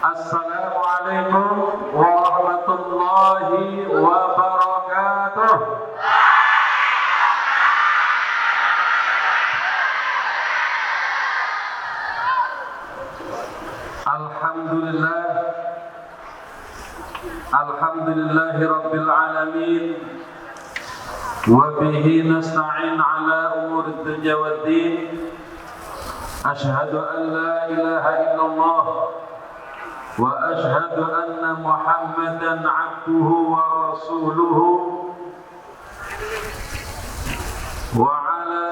Assalamualaikum warahmatullahi wabarakatuh. Alhamdulillah, alhamdulillahi rabbil alamin, wa bihi nasta'in ala umuri dunya waddin. Ashhadu an la ilaha illallah wa ashhadu anna Muhammadan abduhu wa rasuluhu wa ala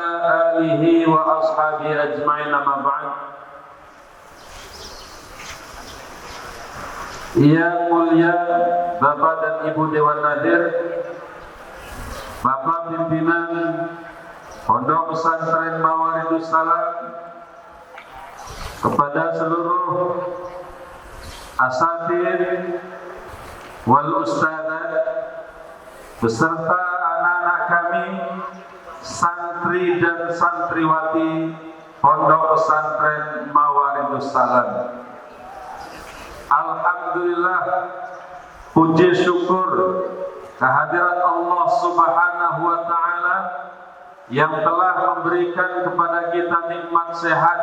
alihi wa ashabihi ajma'in, amma ba'd. Yang mulia Bapak dan Ibu Dewan Nadir, Bapak pimpinan Pondok Pesantren Mawaridus Salam, kepada seluruh asatidz wal ustadzat beserta anak-anak kami, santri dan santriwati Pondok Pesantren Mawaridus Salam. Alhamdulillah, puji syukur kehadirat Allah Subhanahu wa taala yang telah memberikan kepada kita nikmat sehat,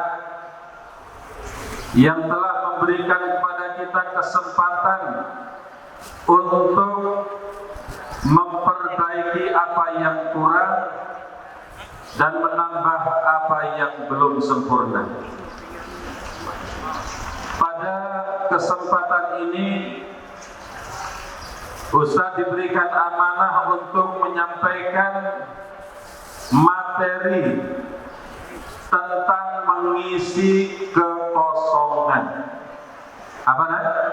yang telah memberikan kepada kita kesempatan untuk memperbaiki apa yang kurang dan menambah apa yang belum sempurna. Pada kesempatan ini Ustaz diberikan amanah untuk menyampaikan materi tentang mengisi kekosongan. Apa namanya?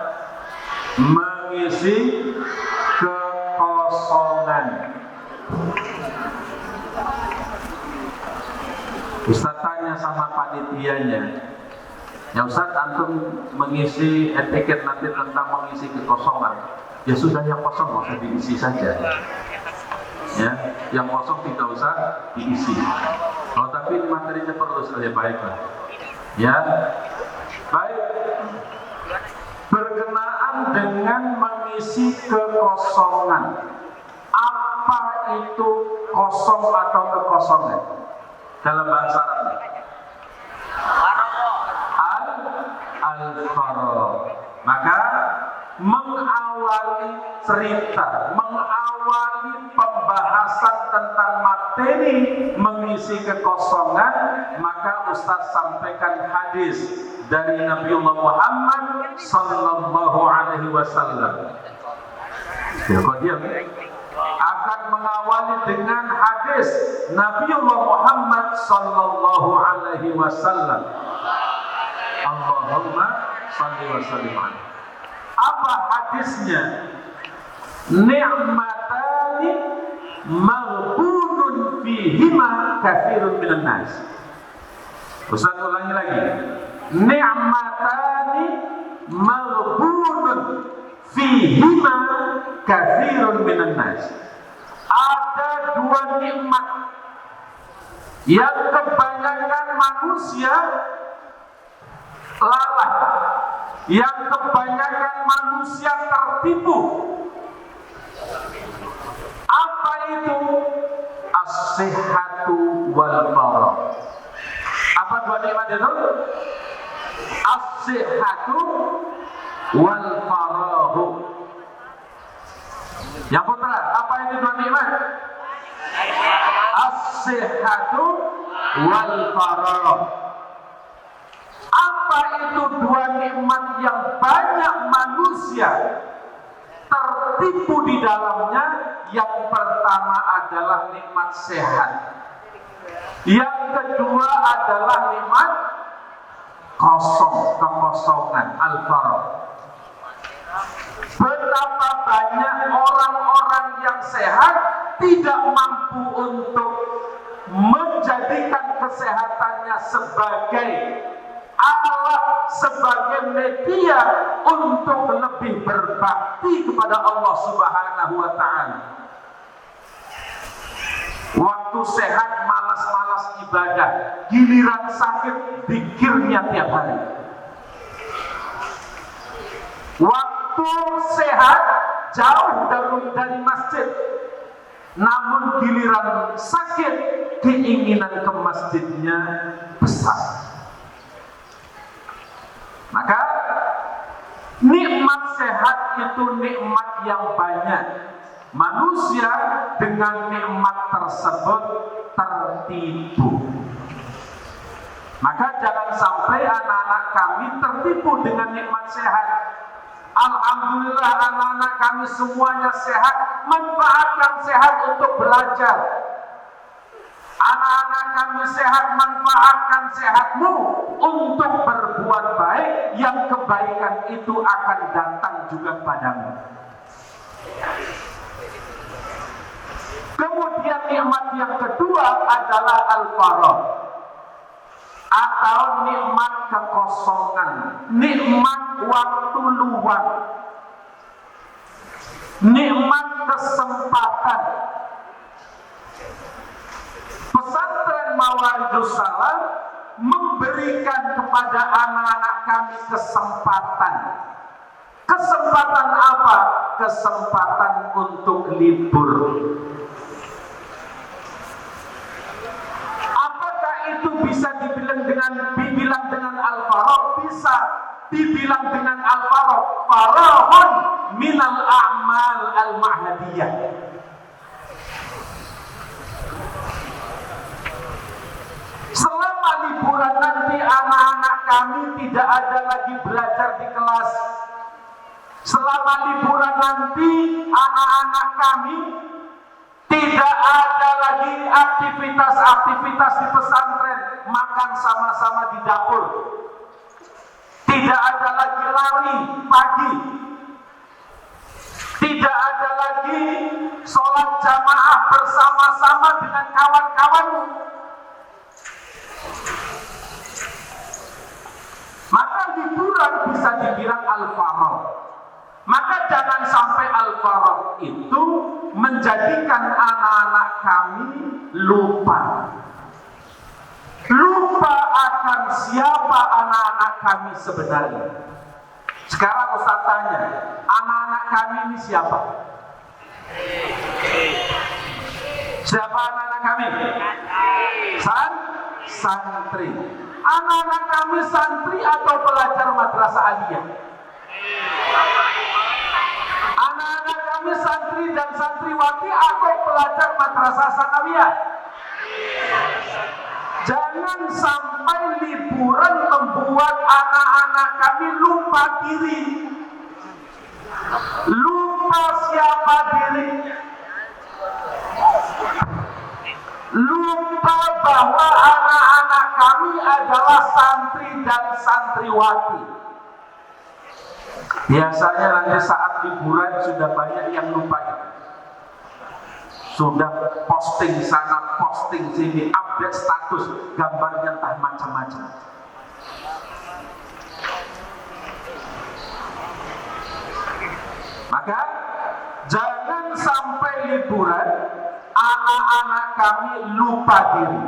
Mengisi kekosongan. Ustaz tanya sama panitianya, ya Ustaz, antum mengisi etiket nanti tentang mengisi kekosongan. Ya sudah, yang kosong nggak usah diisi saja. Ya, yang kosong tidak usah diisi. Oh, tapi materinya perlu saja, baiklah. Ya, baik. Berkenaan dengan mengisi kekosongan, apa itu kosong atau kekosongan dalam bahasa Arab? Al-faragh. Maka mengawali cerita, mengawali pembahasan tentang materi mengisi kekosongan, maka Ustaz sampaikan hadis dari Nabiullah Muhammad sallallahu alaihi wasallam. Dia akan mengawali dengan hadis Nabiullah Muhammad sallallahu alaihi wasallam. Allahumma shalli wa sallim alaihi. Apa hadisnya? Ni'matani maghbunun fihima katsirun minan nas. Ustaz ulangi lagi. Ni'matani maghbunun fihima katsirun minan nas. Ada dua nikmat yang kebanyakan manusia lalai, yang kebanyakan manusia tertipu. Apa itu? As-sihhatu wal faragh. Apa dua nikmat itu? As-sihhatu wal faragh. Yang putra, apa ini dua nikmat? As-sihhatu wal faragh. Apa itu dua nikmat yang banyak manusia tertipu di dalamnya? Yang pertama adalah nikmat sehat. Yang kedua adalah nikmat kosong, kekosongan, al-faragh. Betapa banyak orang-orang yang sehat tidak mampu untuk menjadikan kesehatannya sebagai alat, sebagai media untuk lebih berbakti kepada Allah Subhanahu wa ta'ala. Waktu sehat malas-malas ibadah, giliran sakit zikirnya tiap hari. Waktu sehat jauh dari masjid, namun giliran sakit keinginan ke masjidnya besar. Maka nikmat sehat itu nikmat yang banyak. Manusia dengan nikmat tersebut tertipu. Maka jangan sampai anak-anak kami tertipu dengan nikmat sehat. Alhamdulillah anak-anak kami semuanya sehat. Manfaatkan sehat untuk belajar. Anak-anak kami sehat, manfaatkan sehatmu untuk berbuat baik, yang kebaikan itu akan datang juga padamu. Kemudian nikmat yang kedua adalah al-faragh, atau nikmat kekosongan, nikmat waktu luang, nikmat kesempatan. Pesantren Mawaridus Salam memberikan kepada anak-anak kami kesempatan. Kesempatan apa? Kesempatan untuk libur. Apakah itu bisa dibilang dengan al-faragh? Bisa dibilang dengan al-faragh. Faraghun minal a'mal al-ma'hadiyah. Selama liburan nanti anak-anak kami tidak ada lagi belajar di kelas. Selama liburan nanti anak-anak kami tidak ada lagi aktivitas-aktivitas di pesantren, makan sama-sama di dapur. Tidak ada lagi lari pagi. Tidak ada lagi sholat jamaah bersama-sama dengan kawan-kawanmu. Maka liburan bisa dibilang al-faragh. Maka jangan sampai al-faragh itu menjadikan anak-anak kami lupa akan siapa anak-anak kami sebenarnya. Sekarang Ustaz tanya, anak-anak kami ini siapa? Siapa anak-anak kami? Santri. Anak-anak kami santri atau pelajar madrasah aliyah? Anak-anak kami santri dan santriwati atau pelajar madrasah sanawiyah? Jangan sampai liburan membuat anak-anak kami lupa diri. Lupa siapa diri. Lupa bahwa anak-anak kami adalah santri dan santriwati. Biasanya nanti saat liburan sudah banyak yang lupa. Sudah posting sana, posting sini, update status, gambarnya entah macam-macam. Maka jangan sampai liburan anak-anak kami lupa diri,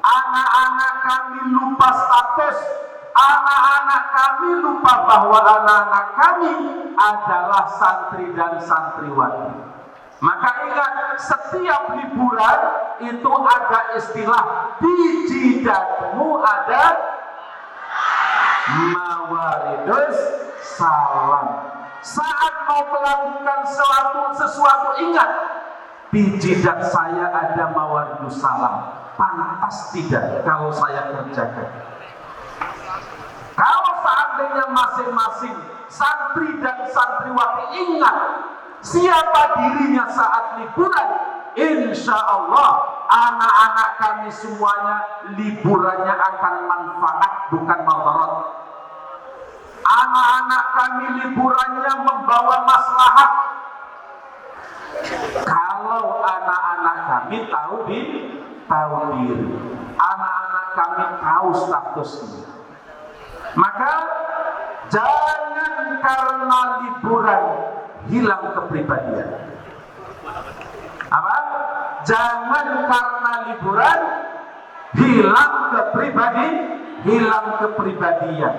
anak-anak kami lupa status, anak-anak kami lupa bahwa anak-anak kami adalah santri dan santriwati. Maka ingat, setiap liburan itu ada istilah, di jidatmu ada Mawaridus Salam. Saat mau melakukan sesuatu ingat, di jidat saya ada Mawaridus Salam. Pantas tidak kalau saya kerjakan? Kalau seandainya masing-masing santri dan santriwati ingat siapa dirinya saat liburan, insya Allah anak-anak kami semuanya liburannya akan manfaat bukan madarat. Anak-anak kami liburannya membawa maslahat. Kalau anak-anak kami tahu diri, anak-anak kami tahu statusnya. Maka jangan karena liburan hilang kepribadian. Apa? Jangan karena liburan hilang kepribadian.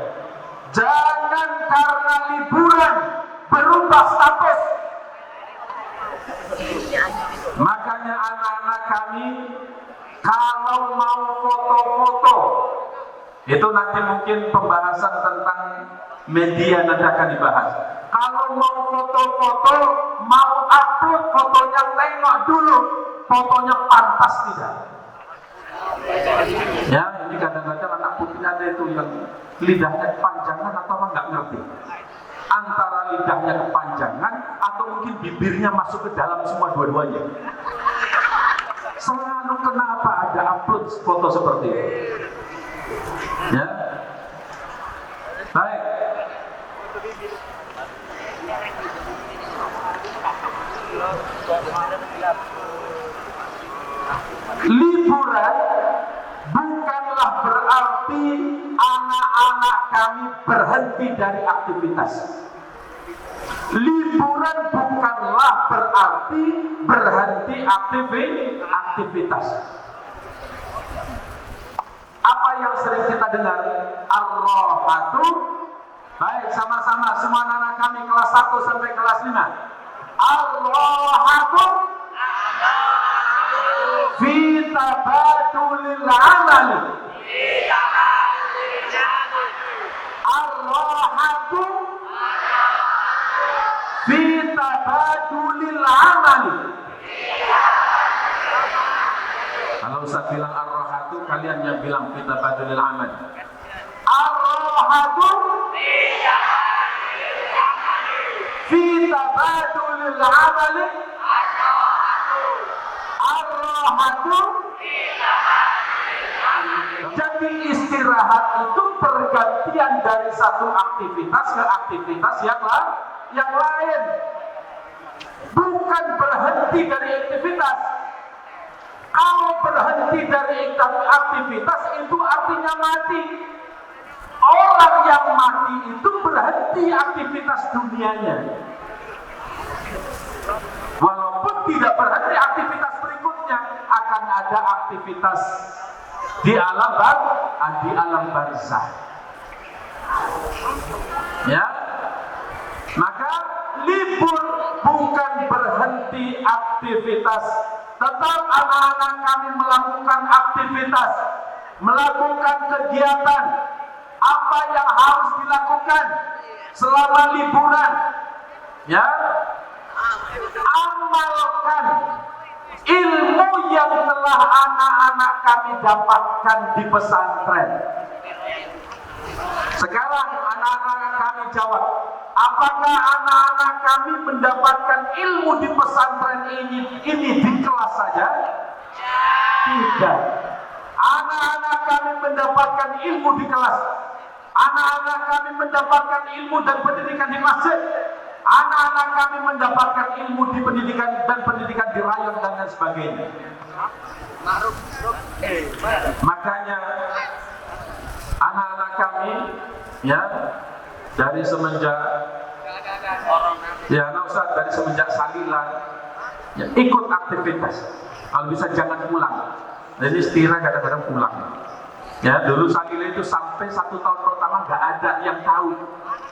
Jangan karena liburan merubah status. Makanya anak-anak kami kalau mau foto-foto, itu nanti mungkin pembahasan tentang media nanti akan dibahas. Kalau mau foto-foto, mau upload fotonya, tengok dulu fotonya pantas tidak. Ya, ini kadang-kadang anak putih ada itu yang lidahnya kepanjangan atau nggak ngerti. Antara lidahnya kepanjangan atau mungkin bibirnya masuk ke dalam semua dua-duanya. Selalu kenapa ada upload foto seperti itu? Ya, baik. Liburan bukanlah berarti anak-anak kami berhenti dari aktivitas. Liburan bukanlah berarti berhenti aktivitas. Apa yang sering kita dengar? Ar-rahatu. Baik, sama-sama semua anak-anak kami kelas 1 sampai kelas 5. Ar-rahatu fi tabadulil amali. Ar-rahatu fi tabadulil amali. Kalau Ustaz bilang ar-rahatu, kalian yang bilang fi tabadulil amali. Ar-rahatu fi tabadulil amali. Ar-rahatu. Jadi istirahat itu pergantian dari satu aktivitas ke aktivitas yang lain. Bukan berhenti dari aktivitas. Kalau berhenti dari aktivitas itu artinya mati. Orang yang mati itu berhenti aktivitas dunianya. Walaupun tidak berhenti aktivitas berikutnya, akan ada aktivitas di alam barzah. Ya, maka libur bukan berhenti aktivitas. Tetap anak-anak kami melakukan aktivitas, melakukan kegiatan. Apa yang harus dilakukan selama liburan? Ya, amalkan ilmu yang telah anak-anak kami dapatkan di pesantren. Sekarang anak-anak kami jawab, apakah anak-anak kami mendapatkan ilmu di pesantren ini di kelas saja? Tidak. Anak-anak kami mendapatkan ilmu di kelas. Anak-anak kami mendapatkan ilmu dan pendidikan di masjid. Anak-anak kami mendapatkan ilmu di pendidikan di rayon dan lain sebagainya. Makanya anak-anak kami ya dari semenjak salilan ya, ikut aktivitas. Kalau bisa jangan pulang. Jadi setira kadang-kadang pulang. Ya, dulu Salila itu sampai 1 tahun pertama nggak ada yang tahu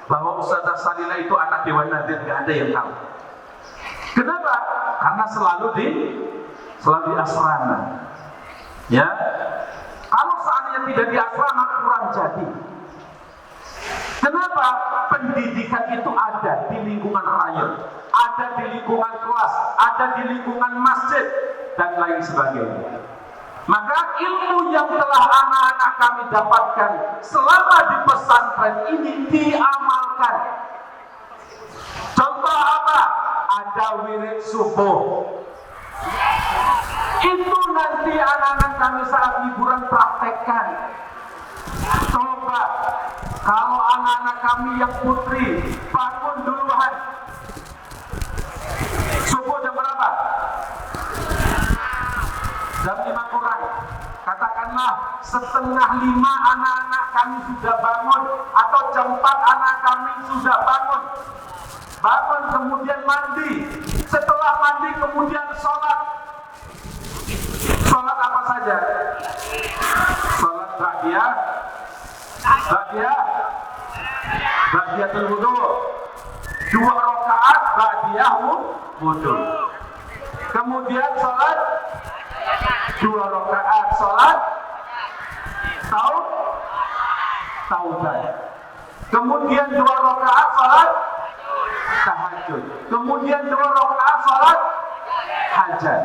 bahwa Ustazah Salila itu anak Dewan Nadir, nggak ada yang tahu. Kenapa? Karena selalu di asrama. Ya, kalau seandainya tidak di asrama kurang jadi. Kenapa? Pendidikan itu ada di lingkungan rayon, ada di lingkungan kelas, ada di lingkungan masjid dan lain sebagainya. Maka ilmu yang telah anak-anak kami dapatkan selama di pesantren ini diamalkan. Contoh apa? Ada wirid subuh. Itu nanti anak-anak kami saat liburan praktekkan. Coba kalau anak-anak kami yang putri bangun duluan. Subuh jam berapa? Jam 5 kurang. Katakanlah 4:30 anak-anak kami sudah bangun, atau jam 4 anak kami sudah bangun. Bangun kemudian mandi. Setelah mandi kemudian sholat. Sholat apa saja? Sholat ba'diyatul wudu, 2 rakaat hadiah wudhu. Kemudian sholat 2 rakaat, sholat taubat. Kemudian 2 rakaat sholat tahajud. Kemudian 2 rakaat sholat hajat.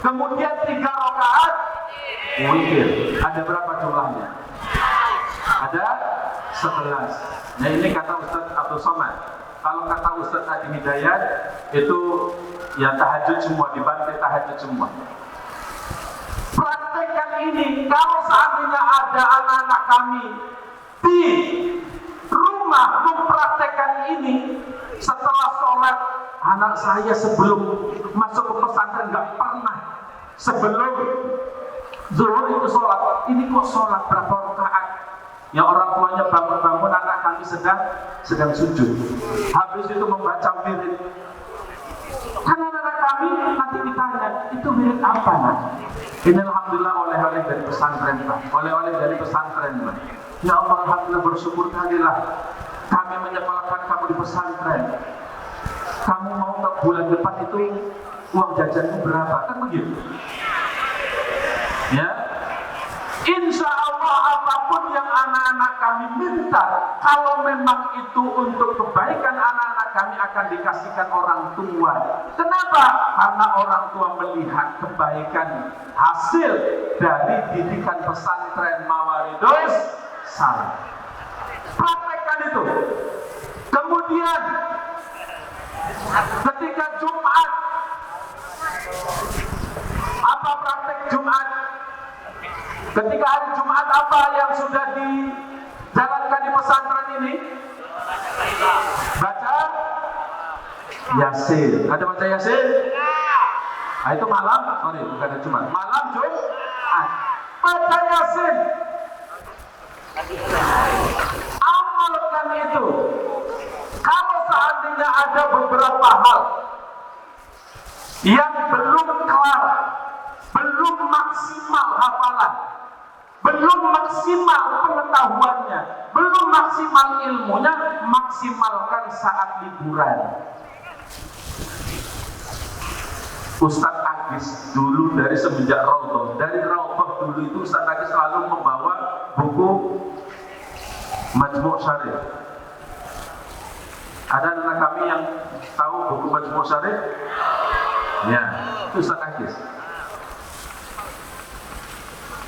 Kemudian 3 rakaat witir. Ada berapa jumlahnya? Ada 11. Nah ini kata Ustaz Abdul Somad. Kalau kata Ustaz Adi Hidayat itu ya tahajud semua, dibantai tahajud semua. Praktekkan ini. Kalau seandainya ada anak-anak kami di rumah mempraktekkan ini, setelah sholat, anak saya sebelum masuk ke pesantren nggak pernah sebelum zuhur itu sholat. Ini kok sholat berapa rakaat? Ya orang tuanya bangun-bangun, anak kami sedang sujud. Habis itu membaca wirid. Karena anak kami nanti ditanya, itu wirid apa nak? Ini alhamdulillah oleh-oleh dari pesantren Pak. Oleh-oleh dari pesantren Pak. Ya Allah, alhamdulillah bersyukur kalilah kami menyekolahkan kamu di pesantren. Kamu mau ke bulan depan itu uang jajanmu berapa? Kan begitu. Ya. Insya Allah apapun yang anak-anak kami minta, kalau memang itu untuk kebaikan anak-anak kami akan dikasihkan orang tua. Kenapa? Karena orang tua melihat kebaikan hasil dari didikan pesantren Mawaridus Salam. Praktekkan itu. Kemudian ketika Jumat, apa praktek Jumat? Ketika hari Jumat apa yang sudah dijalankan di pesantren ini? Baca Yasin. Ada baca Yasin? Nah, itu malam, sorry bukan hari Jumat. Malam Jumat. Baca Yasin. Amalkan itu. Kalau seandainya ada beberapa hal yang belum kelar, belum maksimal hafalan, belum maksimal pengetahuannya, belum maksimal ilmunya, maksimalkan saat liburan. Ustadz Agis dulu dari semenjak Raudhah, dari Raudhah dulu itu Ustadz Agis selalu membawa buku Majmu' Syarif. Ada anak kami yang tahu buku Majmu' Syarif? Ya, itu Ustadz Agis.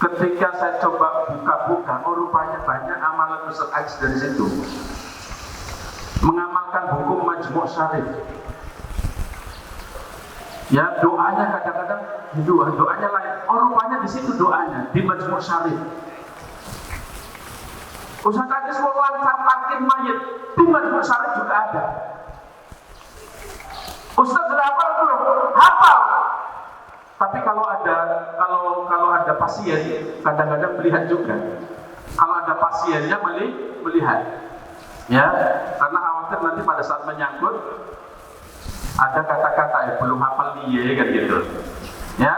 Ketika saya coba buka-buka, oh rupanya banyak amalan Ustadz Agis dari situ. Mengamalkan buku Majmu' Syarif. Ya, doanya kadang-kadang doanya lain. Oh rupanya di situ doanya di Majmu' Syarif. Ustadz Agis mau lancar talqin mayit, di Majmu' Syarif juga ada. Ustadz sudah hafal belum? Hafal. Tapi kalau ada pasien, kadang-kadang melihat juga. Kalau ada pasiennya melihat, ya, karena khawatir nanti pada saat menyangkut ada kata-kata yang belum hafal dia kan gitu. Ya,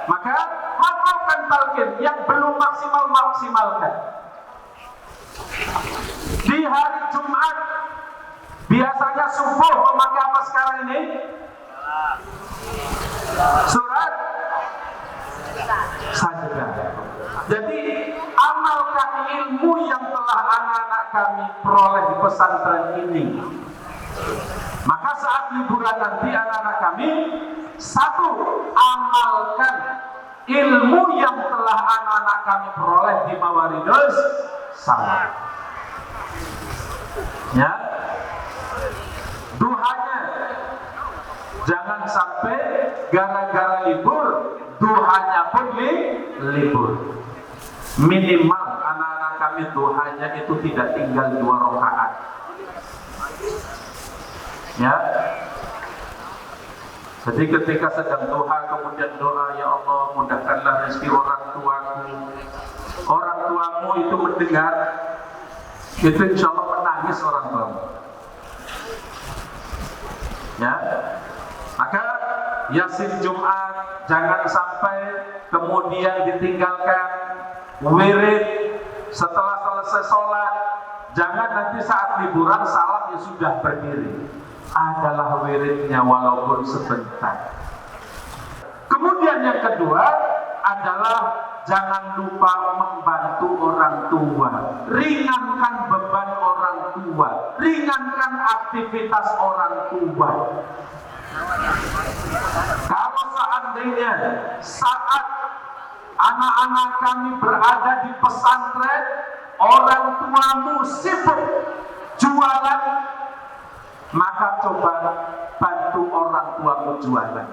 maka hafalkan talqin, yang belum maksimalkan. Di hari Jumat biasanya subuh memakai apa sekarang ini? Surat Sajdah. Jadi amalkan ilmu yang telah anak-anak kami peroleh di pesantren ini. Maka saat liburan nanti anak-anak kami, satu, amalkan ilmu yang telah anak-anak kami peroleh di Mawaridus Salam. Ya, duhanya jangan sampai gara-gara libur duhanya pun libur. Minimal anak-anak kami duhanya itu tidak tinggal 2 rakaat. Ya. Jadi ketika sedang duha kemudian doa, ya Allah mudahkanlah rezeki orang tuaku. Orang tuamu itu mendengar, itu insya Allah menangis orang tuamu. Ya. Maka Yasin Jumat jangan sampai kemudian ditinggalkan. Wirid setelah selesai sholat, jangan nanti saat liburan salam saatnya sudah berdiri adalah wiridnya walaupun sebentar. Kemudian yang kedua adalah jangan lupa membantu orang tua. Ringankan beban orang tua, ringankan aktivitas orang tua. Kalau seandainya saat anak-anak kami berada di pesantren, orang tuamu sibuk jualan, maka coba bantu orang tuamu jualan.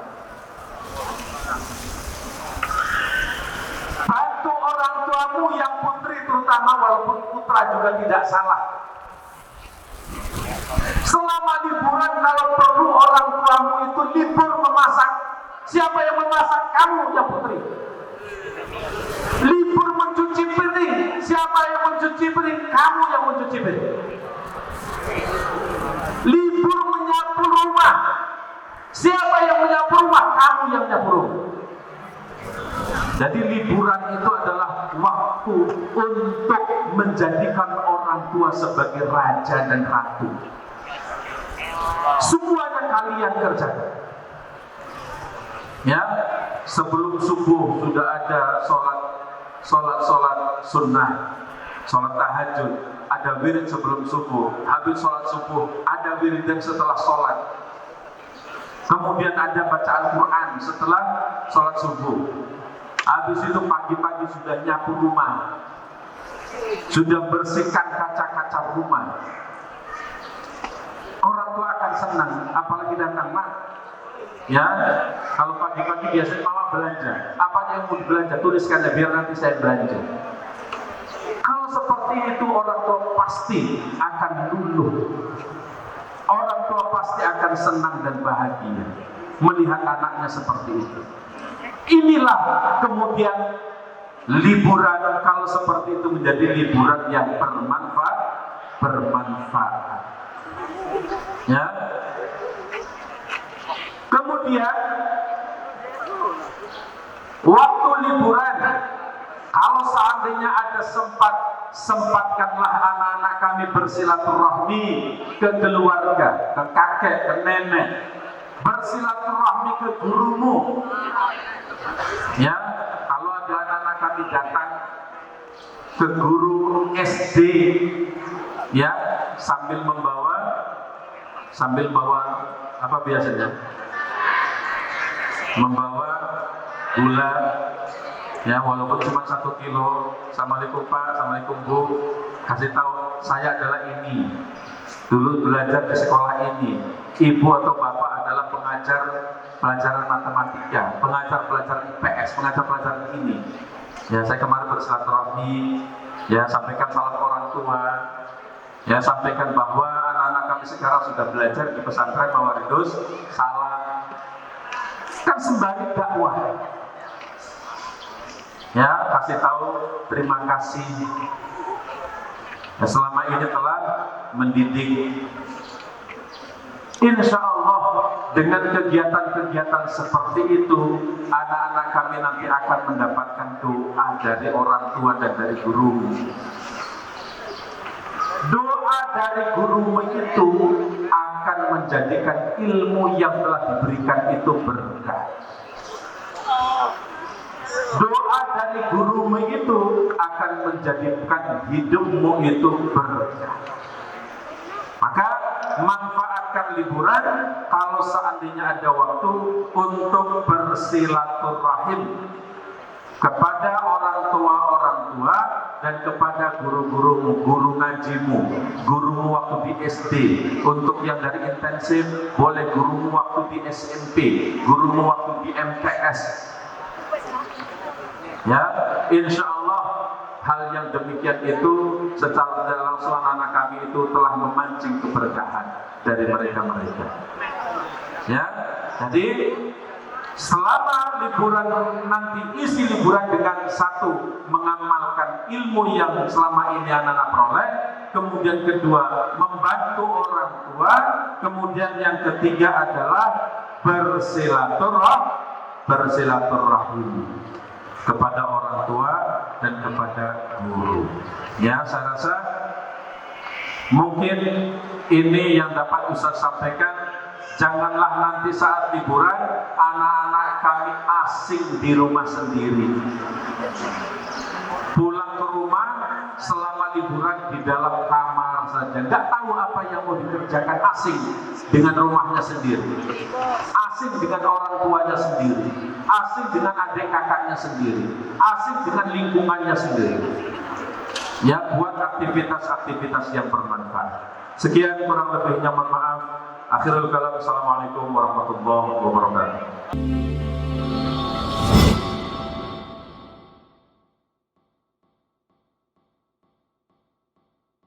Bantu orang tuamu yang putri terutama, walaupun putra juga tidak salah. Selama liburan kalau perlu orang tuamu itu libur memasak. Siapa yang memasak? Kamu yang putri. Libur mencuci piring. Siapa yang mencuci piring? Kamu yang mencuci piring. Libur menyapu rumah. Siapa yang menyapu rumah? Kamu yang menyapu rumah. Jadi liburan itu adalah waktu untuk menjadikan orang tua sebagai raja dan ratu. Semuanya kalian kerjakan. Ya, sebelum subuh sudah ada sholat sunnah, sholat tahajud, ada wirid sebelum subuh. Habis sholat subuh ada wirid dan setelah sholat. Kemudian ada bacaan Quran setelah sholat subuh. Habis itu pagi-pagi sudah nyapu rumah, sudah bersihkan kaca-kaca rumah. Orang tua akan senang, apalagi datang, Mak. Ya, kalau pagi-pagi biasanya mama belanja. Apa yang mau belanja? Tuliskan ya, biar nanti saya belanja. Kalau seperti itu orang tua pasti akan luluh. Orang tua pasti akan senang dan bahagia melihat anaknya seperti itu. Inilah kemudian liburan, kalau seperti itu menjadi liburan yang bermanfaat. Ya. Kemudian waktu liburan, kalau seandainya ada sempatkanlah anak-anak kami bersilaturahmi ke keluarga, ke kakek, ke nenek, bersilaturahmi ke gurumu. Ya, kalau ada anak-anak kami datang ke guru SD, ya, sambil bawa apa biasanya? Membawa gula, ya, walaupun cuma 1 kilo. Assalamualaikum Pak, assalamualaikum Bu. Kasih tahu saya adalah ini. Dulu belajar di sekolah ini. Ibu atau bapak adalah pengajar pelajaran matematika, pengajar pelajaran IPS, pengajar pelajaran ini. Ya, saya kemarin bersilaturahmi, ya, sampaikan salam orang tua, ya, sampaikan bahwa anak-anak kami sekarang sudah belajar di pesantren Mawaridus Salam. Kan sembari dakwah. Ya, kasih tahu terima kasih. Ya, selama ini telah mendidik. Insya Allah dengan kegiatan-kegiatan seperti itu, anak-anak kami nanti akan mendapatkan doa dari orang tua dan dari guru. Doa dari gurumu itu akan menjadikan ilmu yang telah diberikan itu berkah. Doa dari gurumu itu akan menjadikan hidupmu itu berkah. Maka manfaatkan liburan kalau seandainya ada waktu untuk bersilaturahim kepada orang tua dan kepada guru-gurumu, guru ngajimu, gurumu waktu di SD. Untuk yang dari intensif, boleh gurumu waktu di SMP, gurumu waktu di MTS. Ya, insya Allah hal yang demikian itu secara langsung anak kami itu telah memancing keberkahan dari mereka-mereka. Ya, jadi selama liburan nanti, isi liburan dengan satu, mengamalkan ilmu yang selama ini anak-anak peroleh. Kemudian kedua, membantu orang tua. Kemudian yang ketiga adalah bersilaturahim kepada orang tua dan kepada guru. Ya, saya rasa mungkin ini yang dapat Ustaz sampaikan. Janganlah nanti saat liburan anak-anak kami asing di rumah sendiri. Pulang ke rumah selama liburan di dalam kamar saja, nggak tahu apa yang mau dikerjakan, asing dengan rumahnya sendiri, asing dengan orang tuanya sendiri, asing dengan adik kakaknya sendiri, asing dengan lingkungannya sendiri. Ya, buat aktivitas-aktivitas yang bermanfaat. Sekian, kurang lebihnya mohon maaf. Akhirul kalam, assalamualaikum warahmatullahi wabarakatuh.